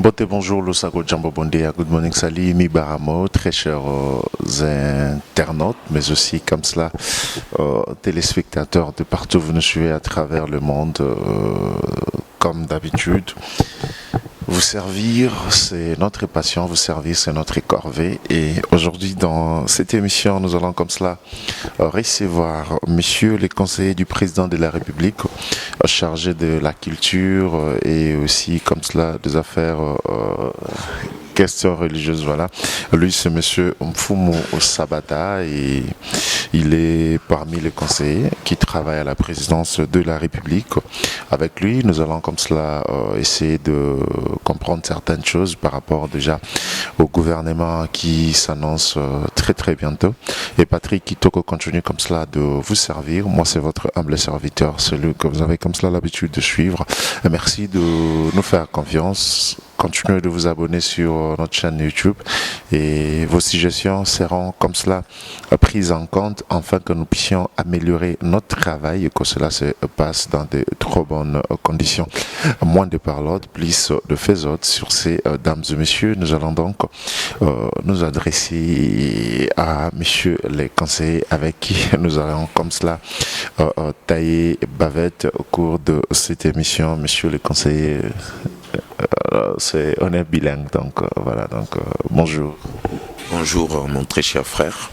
Bote bonjour, Losago Djambo Bondé, good morning Sali, Mi Baramo, très chers internautes, mais aussi comme cela, téléspectateurs de partout, vous nous suivez à travers le monde, comme d'habitude. Vous servir, c'est notre passion, vous servir, c'est notre corvée. Et aujourd'hui, dans cette émission, nous allons comme cela recevoir messieurs les conseillers du président de la République, chargés de la culture et aussi comme cela des affaires questions religieuses. Voilà. Lui, c'est monsieur Mfumu Sabata et il est parmi les conseillers qui travaillent à la présidence de la République. Avec lui, nous allons comme cela essayer de comprendre certaines choses par rapport déjà au gouvernement qui s'annonce très très bientôt. Et Patrick Kitoko continue comme cela de vous servir. Moi, c'est votre humble serviteur, celui que vous avez comme cela l'habitude de suivre. Et merci de nous faire confiance. Continuez de vous abonner sur notre chaîne YouTube et vos suggestions seront comme cela prises en compte afin que nous puissions améliorer notre travail et que cela se passe dans de trop bonnes conditions. Moins de parlotte, plus de faisotte sur ces dames et messieurs. Nous allons donc nous adresser à messieurs les conseillers avec qui nous allons comme cela tailler bavette au cours de cette émission. Messieurs les conseillers, on est bilingue, donc voilà, donc bonjour. Bonjour mon très cher frère.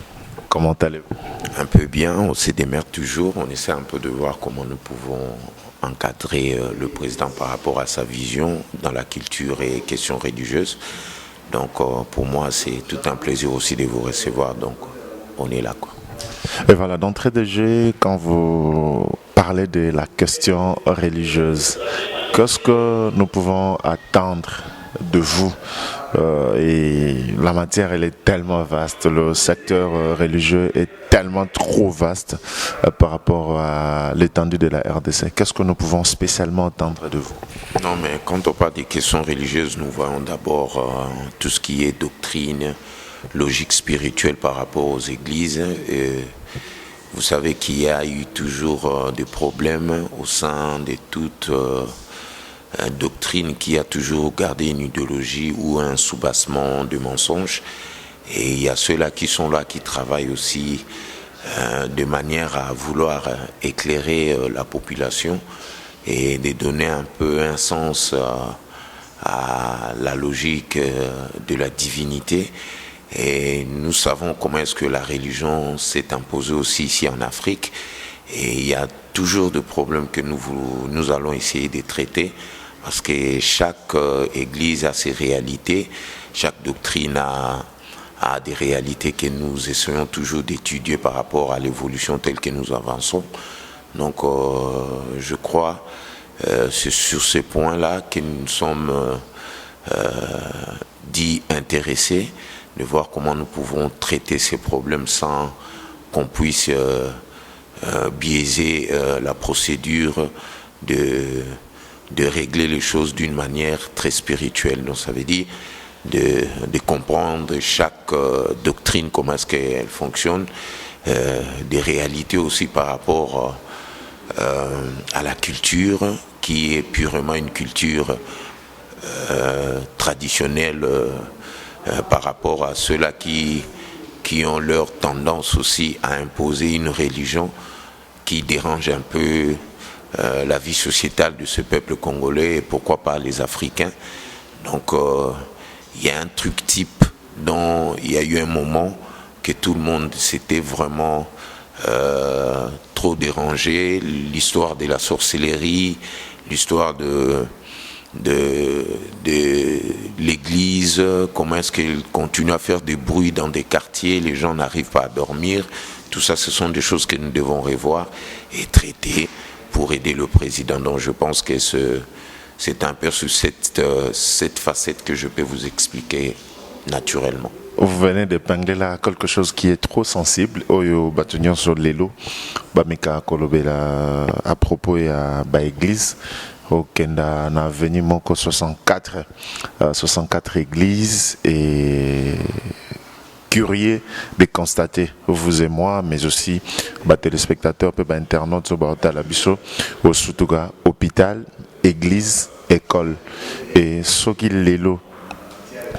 Comment allez-vous? Un peu bien, on se démerde toujours, on essaie un peu de voir comment nous pouvons encadrer le président par rapport à sa vision dans la culture et questions religieuses. Donc pour moi c'est tout un plaisir aussi de vous recevoir, donc on est là quoi. Et voilà, d'entrée de jeu, quand vous parlez de la question religieuse, qu'est-ce que nous pouvons attendre de vous? Et la matière, elle est tellement vaste, le secteur religieux est tellement trop vaste par rapport à l'étendue de la RDC. Qu'est-ce que nous pouvons spécialement attendre de vous? Non, mais quand on parle des questions religieuses, nous voyons d'abord tout ce qui est doctrine, logique spirituelle par rapport aux églises. Vous savez qu'il y a eu toujours des problèmes au sein de toute doctrine qui a toujours gardé une idéologie ou un soubassement de mensonges. Et il y a ceux-là qui sont là, qui travaillent aussi de manière à vouloir éclairer la population et de donner un peu un sens à la logique de la divinité. Et nous savons comment est-ce que la religion s'est imposée aussi ici en Afrique. Et il y a toujours des problèmes que nous allons essayer de traiter parce que chaque église a ses réalités, chaque doctrine a des réalités que nous essayons toujours d'étudier par rapport à l'évolution telle que nous avançons. Donc je crois c'est sur ces points-là que nous sommes dits intéressés de voir comment nous pouvons traiter ces problèmes sans qu'on puisse biaiser la procédure de régler les choses d'une manière très spirituelle. Donc ça veut dire de comprendre chaque doctrine, comment est-ce qu'elle fonctionne, des réalités aussi par rapport à la culture, qui est purement une culture traditionnelle par rapport à ceux-là qui ont leur tendance aussi à imposer une religion qui dérange un peu la vie sociétale de ce peuple congolais et pourquoi pas les Africains. Donc il y a un truc type dont il y a eu un moment que tout le monde s'était vraiment trop dérangé, l'histoire de la sorcellerie, l'histoire de l'église, comment est-ce qu'elle continue à faire des bruits dans des quartiers, les gens n'arrivent pas à dormir. Tout ça, ce sont des choses que nous devons revoir et traiter pour aider le président. Donc je pense que c'est un peu sur cette facette que je peux vous expliquer naturellement. Vous venez d'épingler là quelque chose qui est trop sensible. Oyo Batunion sur l'élo, Bamika Kolobela à propos et à l'église. Au Kenda, on a venu Moko 64 églises et curieux de constater, vous et moi, mais aussi les téléspectateurs, les internautes, au Sutuga, hôpital, église école et ce qui lelo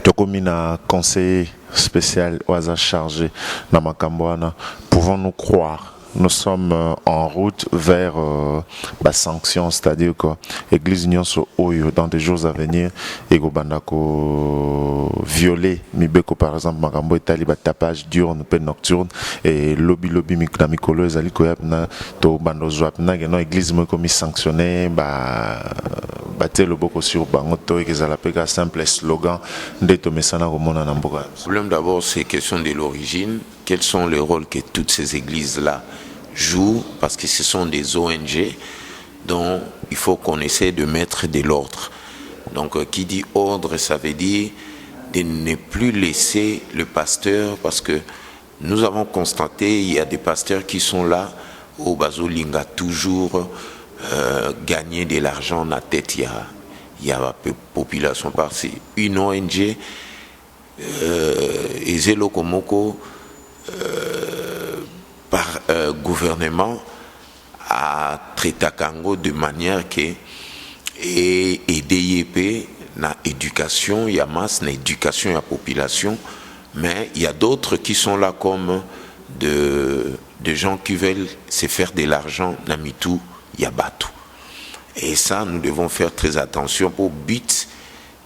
tokomi na conseiller spécial au hasard chargé na makambo wana, pouvons-nous croire nous sommes en route vers la sanction, c'est-à-dire que l'église nyonso oyo dans des jours à venir et go bandako violer mibeko par exemple makambo etali ba tapage diurne pe nocturne et lobby mikna mikolo ezali ko yapna to bando zwap na no église mo komi sanctionner ba te loboko sur bango to ezala pe ka simple slogan ndeto mesana ko mona na mboka. Le problème d'abord c'est question de l'origine, quels sont les rôles que toutes ces églises là jouent, parce que ce sont des ONG dont il faut qu'on essaie de mettre de l'ordre. Donc qui dit ordre, ça veut dire de ne plus laisser le pasteur, parce que nous avons constaté il y a des pasteurs qui sont là au Bazolinga toujours gagner de l'argent dans la tête. Il y a la population parce une ONG Ezelo Komoko par gouvernement à traiter Kango de manière que et DIP na éducation, il y a masse na éducation, il y a population, mais il y a d'autres qui sont là comme de gens qui veulent se faire de l'argent na mitou, il y a batou. Et ça, nous devons faire très attention pour but.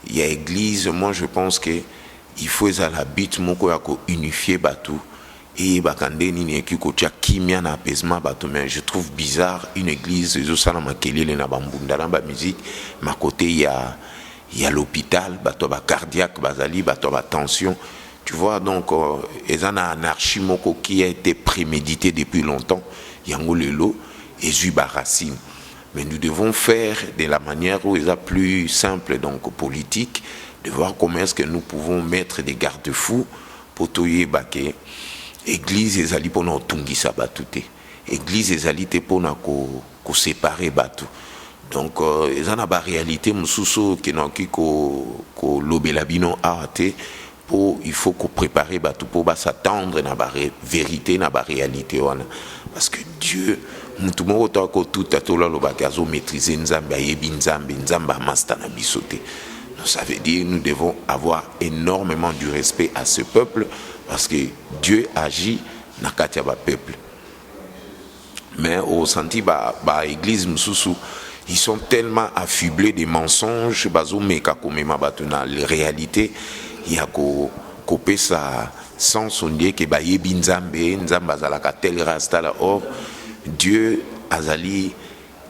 Il y a église, moi je pense que il faut à la but moko ya ko unifier batou. Et bakande ni ki ko tia kimia na apaisement bato, mais je trouve bizarre une église zo sala makelele na bambunda na ba musique ma côté il y a l'hôpital bato ba cardiaque bazali bato ba tension, tu vois. Donc ezana anarchie moko qui a été prémédité depuis longtemps yango lelo ezu ba racine. Mais nous devons faire de la manière où il est plus simple, donc politique, de voir comment est-ce que nous pouvons mettre des garde-fous pour toyer baké. Église ezali pour nous tungisa batute. Église ezali te pour nous ko séparer batu. Donc ezana ba réalité mususu ke na ki ko lobela bino arate pour il faut ko préparer batu pour ba s'attendre na ba vérité na ba réalité wana. Parce que Dieu mutu moko to ko tout atola lo bakazo maîtriser nzambe ayebi nzambe master na bisote. Ça veut dire nous devons avoir énormément du respect à ce peuple parce que Dieu agit dans le peuple. Mais au senti ba église mususu, ils sont tellement affublés des mensonges bazo meka komema batuna la réalité il y a ko couper ça sans sondier que ba yebi nzambe azalaka tel rasta la. Or Dieu azali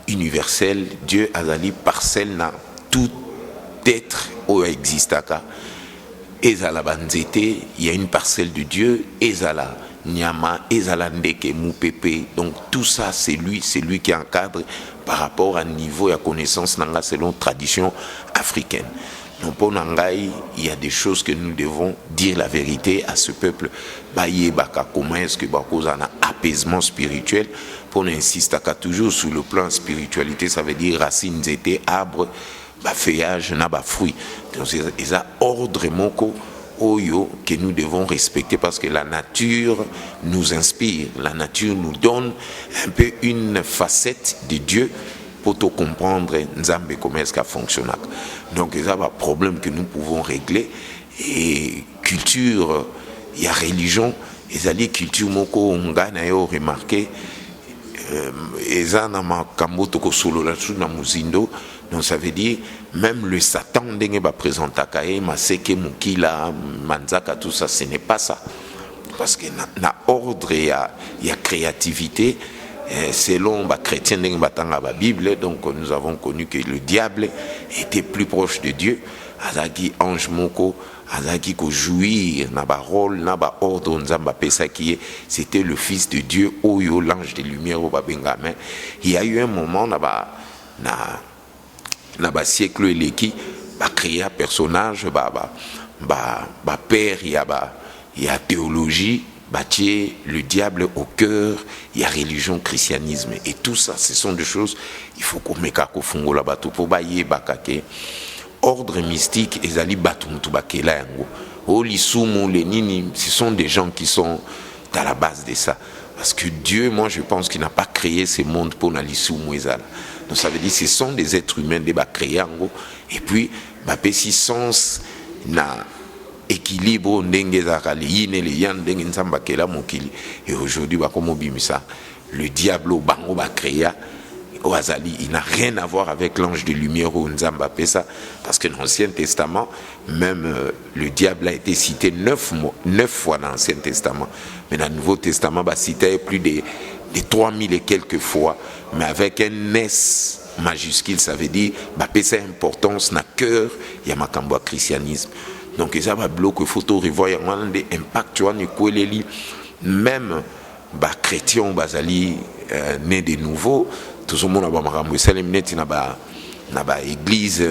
universel, Dieu azali parcelle na tout être où existaka. Ezala banzete, il y a une parcelle de Dieu, ezala nyama, ezala ndeke moupepe. Donc tout ça c'est lui qui encadre par rapport à niveau et à connaissance nanga selon tradition africaine. Donc pour Nangaï, il y a des choses que nous devons dire la vérité à ce peuple. Baye baka comment est-ce que bako a un apaisement spirituel pour insister toujours sur le plan spiritualité, ça veut dire racines étaient arbre ba feuillage na ba fruit. Donc c'est un ordre moko oyo que nous devons respecter parce que la nature nous inspire, la nature nous donne un peu une facette de Dieu pour te comprendre nzambe comment est-ce qu'elle fonctionne. Donc c'est un problème que nous pouvons régler. Et culture, il y a religion, et ali culture moko nga na yo remarqué ezana makambo to ko solo la na muzindo. Donc ça veut dire même le Satan ndenge ba présenta kae maseke mukila manzaka tout ça, ce n'est pas ça. Parce que na ordre il y a créativité selon ba chrétien ndenge batanga ba Bible. Donc nous avons connu que le diable était plus proche de Dieu. Azaki ange moko azaki ko jouir na ba rôle na ba ordre nzamba pesa qui c'était le fils de Dieu oyo l'ange de lumière au babengamin. Il y a eu un moment na siècle eleki ba créer un personnage ba père il y a théologie bâtir le diable au cœur, il y a religion, christianisme et tout ça ce sont des choses il faut qu'on mette ko fungola bato pour baye bakake ordre mystique ezali bato mutu bakela yango o lisumu les nini, ce sont des gens qui sont à la base de ça parce que Dieu, moi je pense qu'il n'a pas créé créé ce monde pour n'alissu mouezala. Donc ça veut dire que ce sont des êtres humains qui ont créé et puis si sens na équilibre ndenge zakali yine le yan ndenge nzamba kela mokili et aujourd'hui comme obimisa le diable au bango ba créé au Azali, il n'a rien à voir avec l'ange de lumière ou Nzamba Pesa, parce que dans l'Ancien Testament, même le diable a été cité 9 fois dans l'Ancien Testament. Mais dans le Nouveau Testament, bah, cité plus de 3000 et quelques fois, mais avec un S majuscule, ça veut dire bah, Pesa importance dans le cœur, il y a un christianisme. Donc, il y a un bloc que photo revoit, il y a un impact, tu vois, même bah, chrétien, Bazali, né de nouveau, tout le monde a église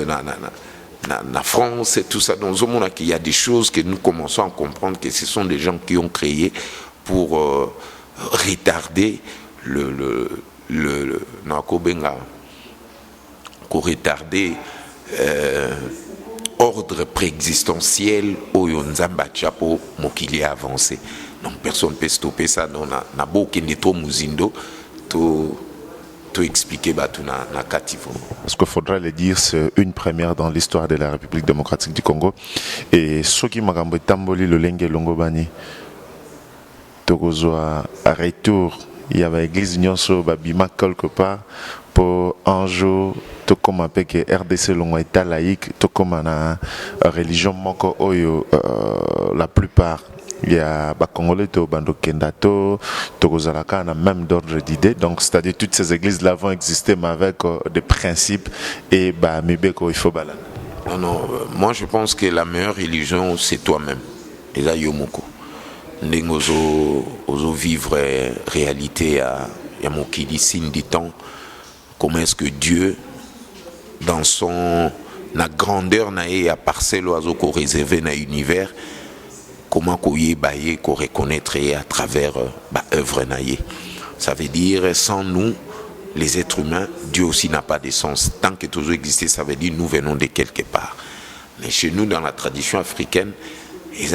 na France et tout ça. Donc il y a des choses que nous commençons à comprendre que ce sont des gens qui ont créé pour retarder ordre préexistentiel au Nzamba Chapo Mokili a avancé. Donc personne ne peut stopper ça. Donc na beaucoup de trop muzindo tout expliquer na katifo. Parce qu'il faudra le dire, c'est une première dans l'histoire de la République démocratique du Congo. Et ceux qui m'ont tamboli le lenge longobani, tokozwa à retour, il y avait l'église nyonso babima quelque part pour un jour tout comme appelle que RDC longo état laïque, tout comme na religion moko oyo la plupart il y a Congolais to bando kendato tokozalaka na même d'ordre d'idées, donc c'est-à-dire toutes ces églises là vont exister mais avec des principes et bah mibeko il faut balana. Non, moi je pense que la meilleure religion c'est toi-même. Et là yomoko ndengo ozo vivre réalité à mokili signe du temps. Comment est-ce que Dieu dans son la grandeur na et à parcelle oiseau ko réservé na univers, comment qu'on reconnaître à travers l'œuvre naïe. Ça veut dire, sans nous, les êtres humains, Dieu aussi n'a pas de sens. Tant que toujours existé, ça veut dire nous venons de quelque part. Mais chez nous, dans la tradition africaine, Dieu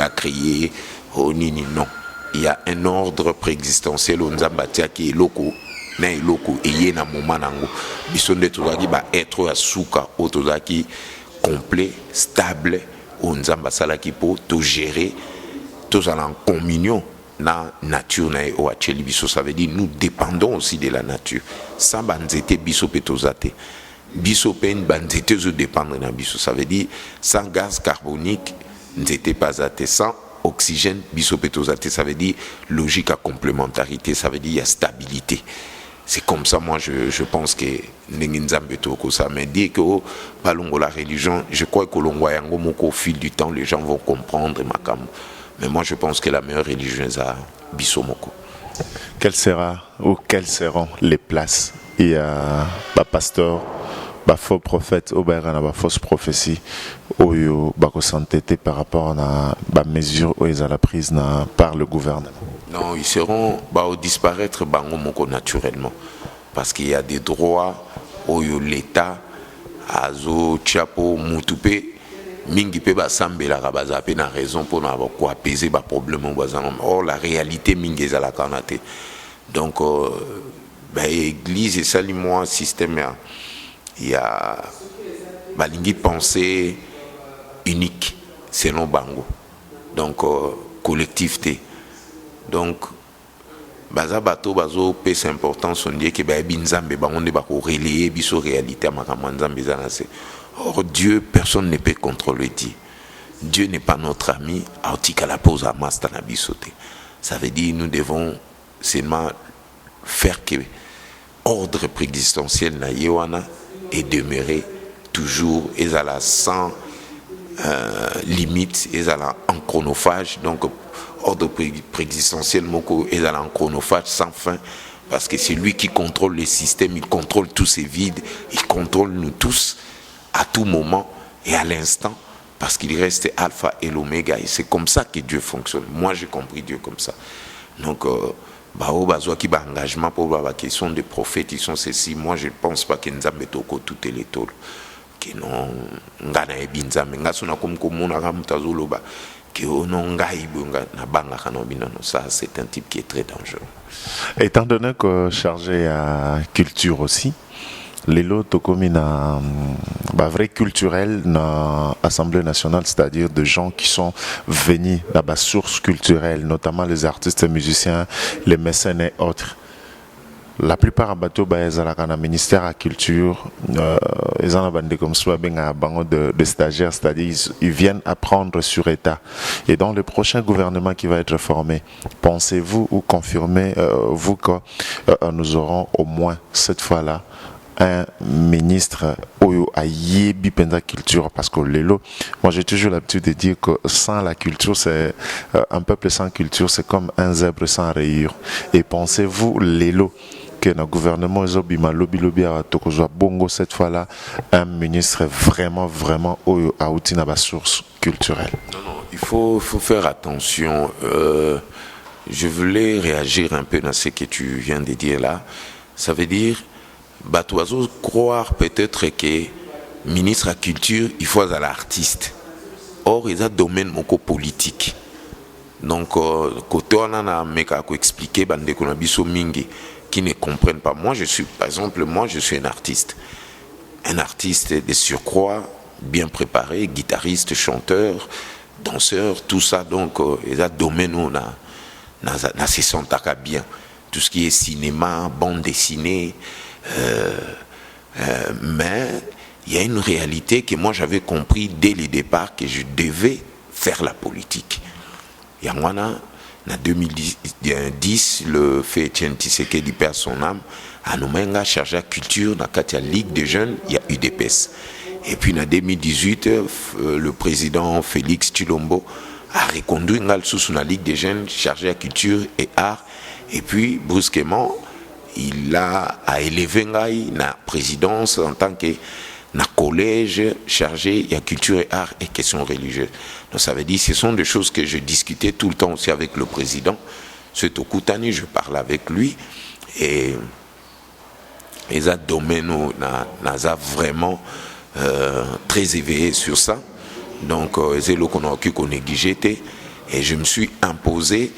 a créé, non. Il y a un ordre préexistentiel au Nzambatia qui est loco. Mais loco et y na moment nango. Bisonde tozaki ba être asuka otozaki complet, stable. On Nzamba salaki pour tout gérer, tous en communion na nature na o acheli biso. Ça veut dire nous dépendons aussi de la nature. Sans banzete biso petozate. Biso pen banzete zo dépendre na biso. Ça veut dire sans gaz carbonique nzete pas zate, sans oxygène biso petozate. Ça veut dire logique à complémentarité. Ça veut dire il y a stabilité. C'est comme ça, moi, je pense que ça mais dit que la religion, je crois que au fil du temps, les gens vont comprendre. Mais moi, je pense que la meilleure religion, c'est Bissomoko. Quelle sera ou quelles seront les places? Il y a un pasteur, un faux prophète, ou une fausse prophétie, ou s'entêter par rapport à la mesure où ils ont la prise par le gouvernement. Non, ils seront au disparaître naturellement. Parce qu'il y a des droits où l'État a chapeau mutupe mingi pe ba sambela rabaza pe na raison pour avoir apaiser ba problème or la réalité mingi za la kanate. Donc église et ça moi système il y a balingi pensée unique selon bango. Donc collectivité. Donc baza bato bazo pèse importance on dit que ba binzambe ba on ba ko relayer biso réalité amakamwanzambe zanase. Or Dieu personne ne peut contrôler Dieu. Dieu n'est pas notre ami, autika la pose à master na bisote. Ça veut dire nous devons seulement faire que ordre préexistentiel na yewana et demeurer toujours ezala sans limite, ezala en chronophage. Donc ordre préexistentiel moko ezala en chronophage sans fin, parce que c'est lui qui contrôle les systèmes, il contrôle tous ces vides, il contrôle nous tous à tout moment et à l'instant, parce qu'il reste alpha et l'oméga, et c'est comme ça que Dieu fonctionne. Moi j'ai compris Dieu comme ça. Donc qui ba engagement pour la question des prophètes, ils sont ceci. Moi je ne pense pas que Nzambe toko tout est les tôles. que non ngana ebinzambe ngasuna comme komona kamutazoloba que non ngai bunga na banga kanobina non, ça c'est un type qui est très dangereux. Étant donné que chargé à culture aussi, les lots tokomi na vrai culturel na Assemblée nationale, c'est-à-dire de gens qui sont venus dans la source culturelle, notamment les artistes, les musiciens, les mécènes et autres. La plupart à bateau na ministère de la culture, ils ont bandé comme ça de stagiaires, c'est-à-dire ils viennent apprendre sur état. Et dans le prochain gouvernement qui va être formé, pensez-vous ou confirmez-vous que nous aurons au moins cette fois-là un ministre Oyo Ayebi Penda Culture, parce que l'élo, moi j'ai toujours l'habitude de dire que sans la culture, c'est un peuple sans culture, c'est comme un zèbre sans rayures. Et pensez-vous l'élo que notre gouvernement lobby à Tokozwa Bongo cette fois-là un ministre vraiment Oyo Aouti na ba source culturelle? Non, il faut faire attention. Je voulais réagir un peu dans ce que tu viens de dire là. Ça veut dire Batoiseau croire peut-être que ministre de la culture, il faut être l'artiste. Or, il y a un domaine moko politique. Donc, côté on a expliqué bande qu'on a biso mingi qui ne comprennent pas. Moi, je suis un artiste. Un artiste de surcroît, bien préparé, guitariste, chanteur, danseur, tout ça. Donc, il y a un domaine où on a se sent bien. Tout ce qui est cinéma, bande dessinée. Mais il y a une réalité que moi j'avais compris dès le départ que je devais faire la politique. Il y a en 2010, le fait Etienne Tshisekedi perd son âme, à Noumenga chargé à culture dans la Ligue des jeunes, il y a UDPS. Et puis en 2018, le président Félix Tshilombo a reconduit la Ligue des jeunes chargé à culture et art. Et puis brusquement, il a élevé la présidence en tant que na collège chargé de culture et art et questions religieuses. Donc ça veut dire que ce sont des choses que je discutais tout le temps aussi avec le président. C'est au Koutani, je parle avec lui et les autres domaines n'a vraiment très éveillé sur ça. Donc c'est là qu'on a négligé et je me suis imposé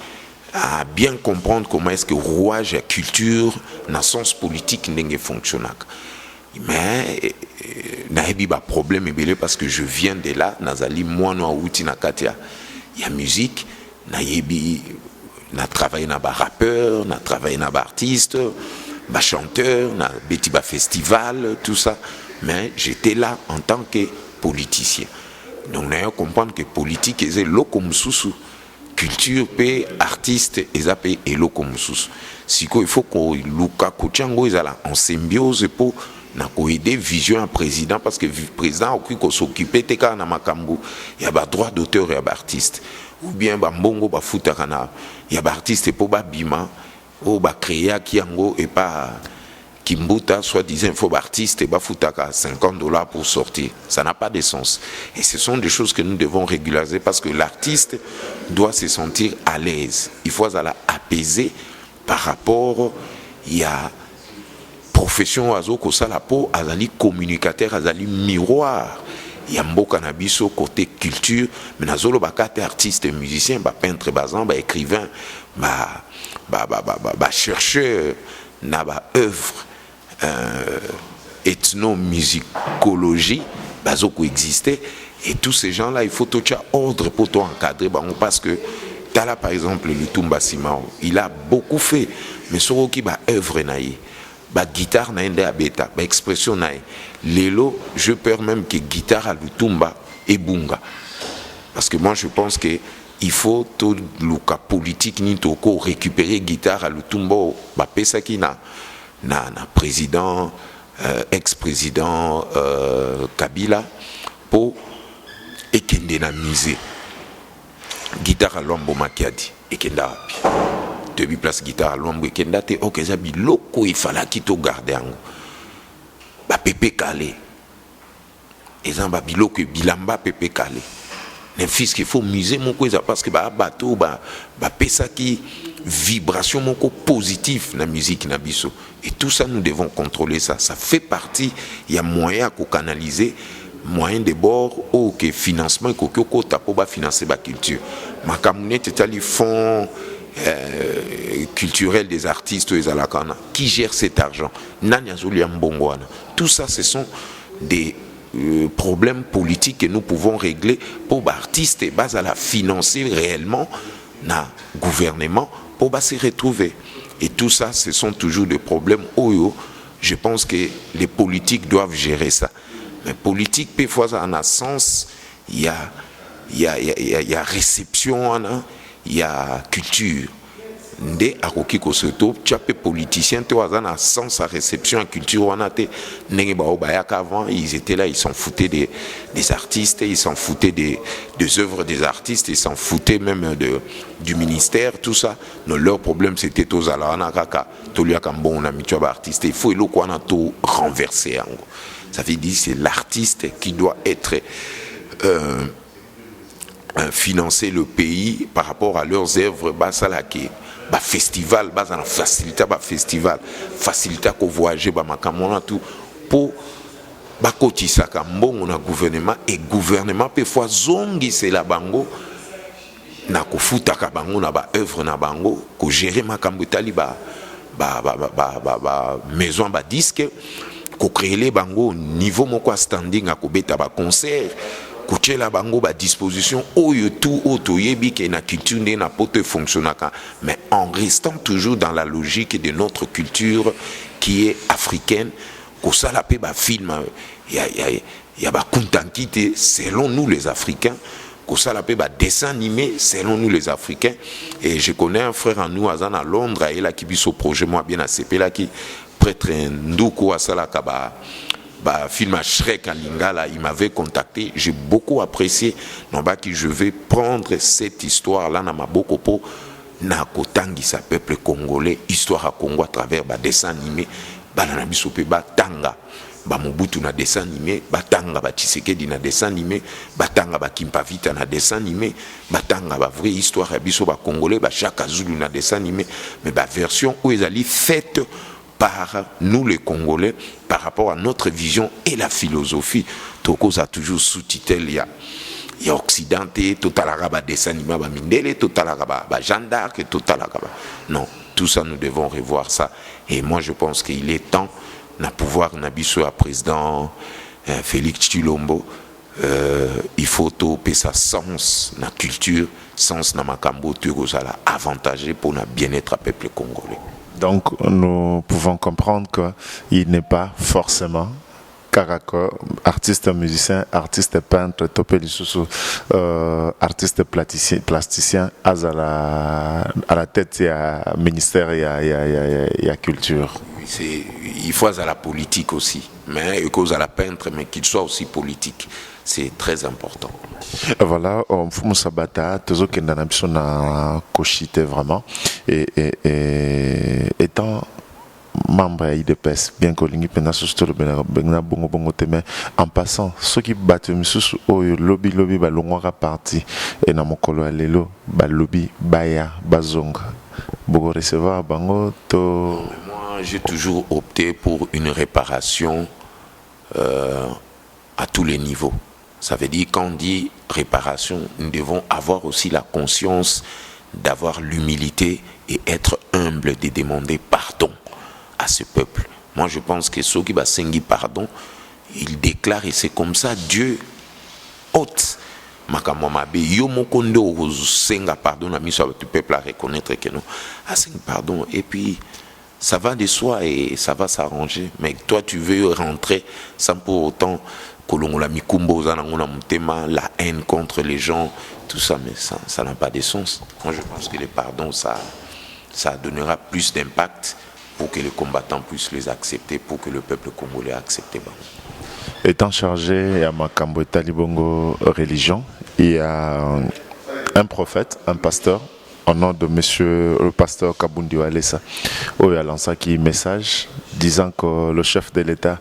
à bien comprendre comment est-ce que rouage la culture dans le sens politique n'est fonctionne. Mais il y a un problème parce que je viens de là, nazali moi no outi na katia. Il y a musique, na travaillé na ba rappeur, na travaillé na ba artiste, ba chanteur, na beti ba festival, tout ça. Mais j'étais là en tant que politicien. Donc on comprendre que politique est l'okomsusu. Culture pe artiste ezapé elo comme sous. Si il faut que Luka Kochango est en symbiose pour na aider vision un président parce que le président a qu'on s'occuper te kana makambu il y a ba droit d'auteur et ba artiste ou bien ba mbongo ba futa kana il y a ba artiste pour ba bima ou ba créer qui yango et pas Kimbuta, soi-disant, il faut artiste et bafutaka $50 pour sortir. Ça n'a pas de sens. Et ce sont des choses que nous devons régulariser parce que l'artiste doit se sentir à l'aise. Il faut apaiser par rapport il y a profession azo ko sala po azali communicateur azali miroir. Il y a mboka na biso côté culture, mais nazolo bakate artiste musicien, ba peintre bazan, ba écrivain, ba chercheur na ba œuvre ethnomusicologie bazoko existait et tous ces gens là il faut tout ordre pour toi encadrer parce que Tala par exemple le Tumba Simao il a beaucoup fait mais soro ki ba œuvre naïe ba guitare na ende abeta ba expression naïe lelo je peur même que guitare à Lutumba et bunga parce que moi je pense que il faut tout le cas politique ni toko récupérer guitare à Lutumba ba pesa ki na président, ex-président Kabila pour ekende na musée. Guitare à l'ombo makiadi ekenda api. Depuis place guitare à l'ombo ekenda te okeza biloko il fallait kito garder ango. Ba pepe calé. Ezamba biloko bilamba pepe calé. ne fils qu'il faut miser mon quoi parce que bateau pesa qui vibration mon positif na musique na biso et tout ça nous devons contrôler ça fait partie il y a moyen à canaliser moyen de bord ou que financement ko tapo ba financer ba culture makamune tetali fond culturel des artistes qui gère cet argent tout ça ce sont des problèmes politiques que nous pouvons régler pour l'artiste et base à la financer réellement na gouvernement pour se retrouver et tout ça ce sont toujours des problèmes je pense que les politiques doivent gérer ça mais politique parfois en un sens il y a réception il y a culture nde akoki ko soto tchape politicien to azana sans sa réception en culture wana te ndenge ba obayaka avant ils étaient là ils s'en foutaient des artistes ils s'en foutaient des œuvres des artistes ils s'en foutaient même du ministère tout ça non leur problème c'était aux alana kaka to liaka bon na mitwa ba artiste il faut elo kwana to renverser ango ça veut dire c'est l'artiste qui doit être financer le pays par rapport à leurs œuvres basalaki ba festival basa na faciliter ko voyager ba makamona tout pour ba kotisa ka mbongo na gouvernement et gouvernement pe fois zongi c'est la bango na ko futa ka bango na ba œuvre na bango ko gérer makambo tali ba maison ba disque ko créer les bango niveau moko standing a ko beta ba concert koche la bango ba disposition oyo tout otoyebi ke na culture na pote fonctionnaka mais en restant toujours dans la logique de notre culture qui est africaine ko sala pe ba film ya ba kuntankite selon nous les africains ko sala pe ba dessin animé selon nous les africains et je connais un frère en nous à Londres et là qui biso projet moi bien à là qui prêtre nduko asala ka film à Shrek à Lingala, il m'avait contacté, j'ai beaucoup apprécié. Non que je vais prendre cette histoire là na mabokopo na kotangi sa peuple congolais, histoire à Congo à travers dessin animé, na biso pe tanga. Mobutu na dessin animé, tanga Tshisekedi na dessin animé, tanga Kimpavita na dessin animé, tanga vraie histoire à biso congolais, Chaka Zulu na dessin animé, mais version où ils allaient faite par nous les Congolais par rapport à notre vision et la philosophie. Toko a toujours sous-titré il y a occidenté, total arabe dessin animé mindele, total arabe Jeanne d'Arc, total arabe. Non, tout ça nous devons revoir ça. Et moi je pense qu'il est temps na pouvoir nabiso à président Félix Tshilombo il faut topé sa sens na culture, sens na makambo tugozala avantagé pour na bien-être à peuple congolais. Donc nous pouvons comprendre qu'il n'est pas forcément Karako, artiste musicien, artiste peintre, artiste plasticien, à la tête il y a ministère, il y a culture. Il faut à la politique aussi, mais il faut à la peintre, mais qu'il soit aussi politique. C'est très important. Voilà, on faut sabata, toujours qu'il n'a pas cochité vraiment et étant membre à IDPS, bien que l'ingé pena surtout le bongo mais en passant ceux qui battent sous lobby balongora parti et na mokolo alelo lobby baya bazonga bogo recevoir bango to. Moi j'ai toujours opté pour une réparation à tous les niveaux. Ça veut dire quand on dit réparation, nous devons avoir aussi la conscience d'avoir l'humilité et être humble de demander pardon à ce peuple. Moi je pense que ceux qui va sengi pardon, il déclare et c'est comme ça Dieu ôte makamamabe yo mokondo senga pardon na miso du peuple à reconnaître que non a sengi pardon et puis ça va de soi et ça va s'arranger. Mais toi tu veux rentrer sans pour autant la haine contre les gens, tout ça, mais ça n'a pas de sens. Moi je pense que le pardon, ça donnera plus d'impact pour que les combattants puissent les accepter, pour que le peuple congolais accepte. Étant chargé à Makambo Talibongo religion, il y a un prophète, un pasteur, au nom de monsieur le pasteur Kabundi Walesa, où il a lancé un message disant que le chef de l'État,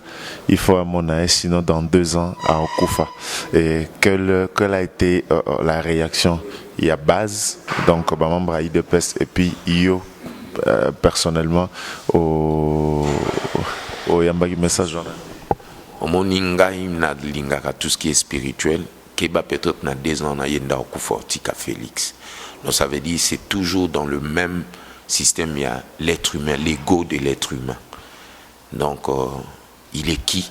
il faut un monaï, sinon dans 2 ans à Okufa. Et quelle a été la réaction? Il y a base, donc membre IDPS, et puis IO, personnellement, au Yambagi message. Au moninga, il y a tout ce qui est spirituel, qui va peut-être dans 2 ans, il y a Okufa Tika Félix. Donc ça veut dire que c'est toujours dans le même système, il y a l'être humain, l'ego de l'être humain. Donc, il est qui?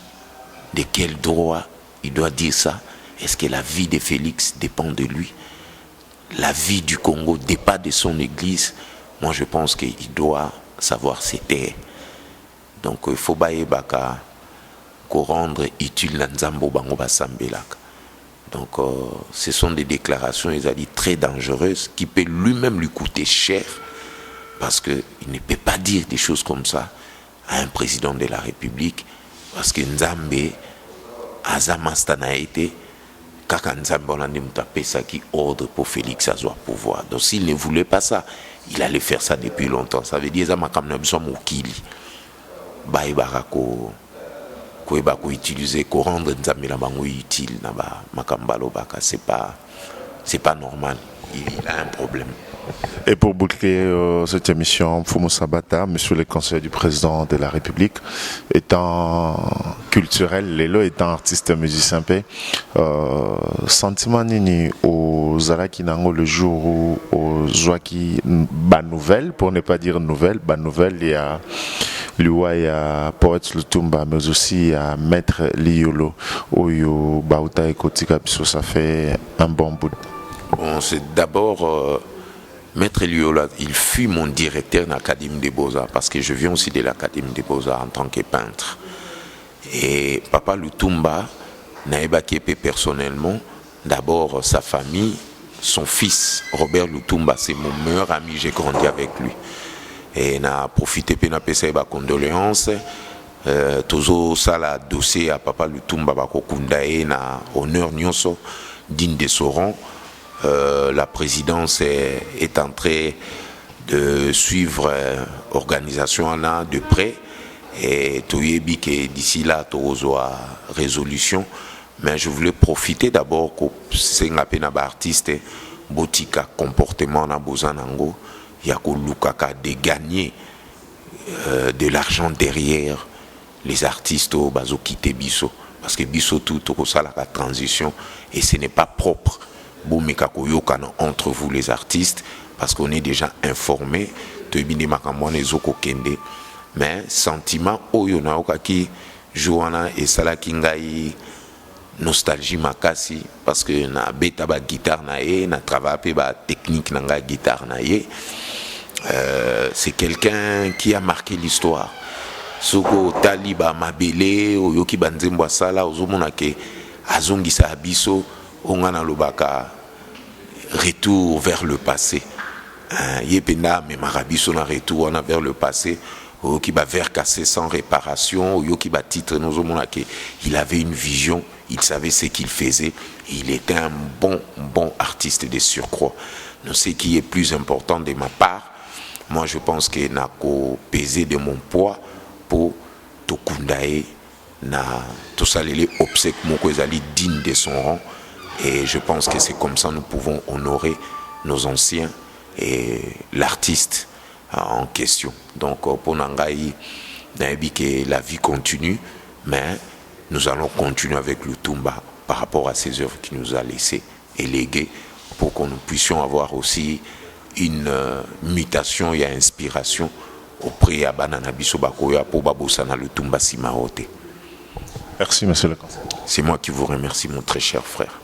De quel droit il doit dire ça? Est-ce que la vie de Félix dépend de lui? La vie du Congo dépend de son église? Moi, je pense qu'il doit savoir se taire. Donc, il faut qu'on rendre utile Nanzambo Bango Basambelaka. Donc, ce sont des déclarations, ils ont dit, très dangereuses, qui peuvent lui-même lui coûter cher, parce qu'il ne peut pas dire des choses comme ça à un président de la République, parce que Nzambe Azamastana été kaka Nzambe on a tapé ça qui ordre pour Félix à avoir pouvoir. Donc s'il ne voulait pas ça, il allait faire ça depuis longtemps. Ça veut dire que nous sommes au Kili. Ko utiliser ko rendre Nzambe la bango utile na ba makambalo baka, c'est pas normal. Il a un problème. Et pour boucler cette émission, Fumu Sabata, monsieur le conseiller du président de la République, étant culturel, Lelo étant artiste musicien, sentiment nini au Zalaki Nango le jour où au Joaki ba nouvelle, pour ne pas dire nouvelle, il y a Liwa, il y a Poète Lutumba, mais aussi il y a Maître Liolo, Oyo Bauta et Kotika, ça fait un bon bout. Bon, c'est d'abord Maître Liola, il fut mon directeur dans l'Académie des Beaux-Arts, parce que je viens aussi de l'Académie des Beaux-Arts en tant que peintre. Et Papa Lutumba n'a évacué personnellement, d'abord sa famille, son fils Robert Lutumba, c'est mon meilleur ami, j'ai grandi avec lui. Et n'a profité pour faire ses condoléances. Tozo sala dossier à Papa Lutumba Bakokundae na honneur nyonso digne de son rang. La présidence est en train de suivre l'organisation de près et d'ici là, tu as résolution. Mais je voulais profiter d'abord que c'est un artiste botika comportement na bozanango yako lukaka de gagner de l'argent derrière les artistes au bazo quitter biso parce que biso tout ça la transition et ce n'est pas propre. Entre vous les artistes parce qu'on est déjà informé mais sentiment oyona okaki joana et sala kingai nostalgie makasi parce que na beta ba guitare na e na travailler ba technique na guitare na ye c'est quelqu'un qui a marqué l'histoire soko taliba mabele oyoki banzembo sala ozomona ke azongisa biso ongana lobaka retour vers le passé. Yepena mais marabiso na retour on a vers le passé qui va vers cassé sans réparation qui va titre nous il avait une vision, il savait ce qu'il faisait et il était un bon artiste de surcroît. Donc ce qui est plus important de ma part, moi je pense que n'a qu'au peser de mon poids pour Tokundae na tout ça les obsèques moko ezali digne de son rang. Et je pense que c'est comme ça que nous pouvons honorer nos anciens et l'artiste en question. Donc pour Nangaï, que la vie continue, mais nous allons continuer avec Lutumba par rapport à ces œuvres qu'il nous a laissées et léguées pour que nous puissions avoir aussi une mutation et inspiration auprès de Banana Biso Bakoya pour Babosana Lutumba Simaote. Merci, monsieur le conseiller. C'est moi qui vous remercie, mon très cher frère.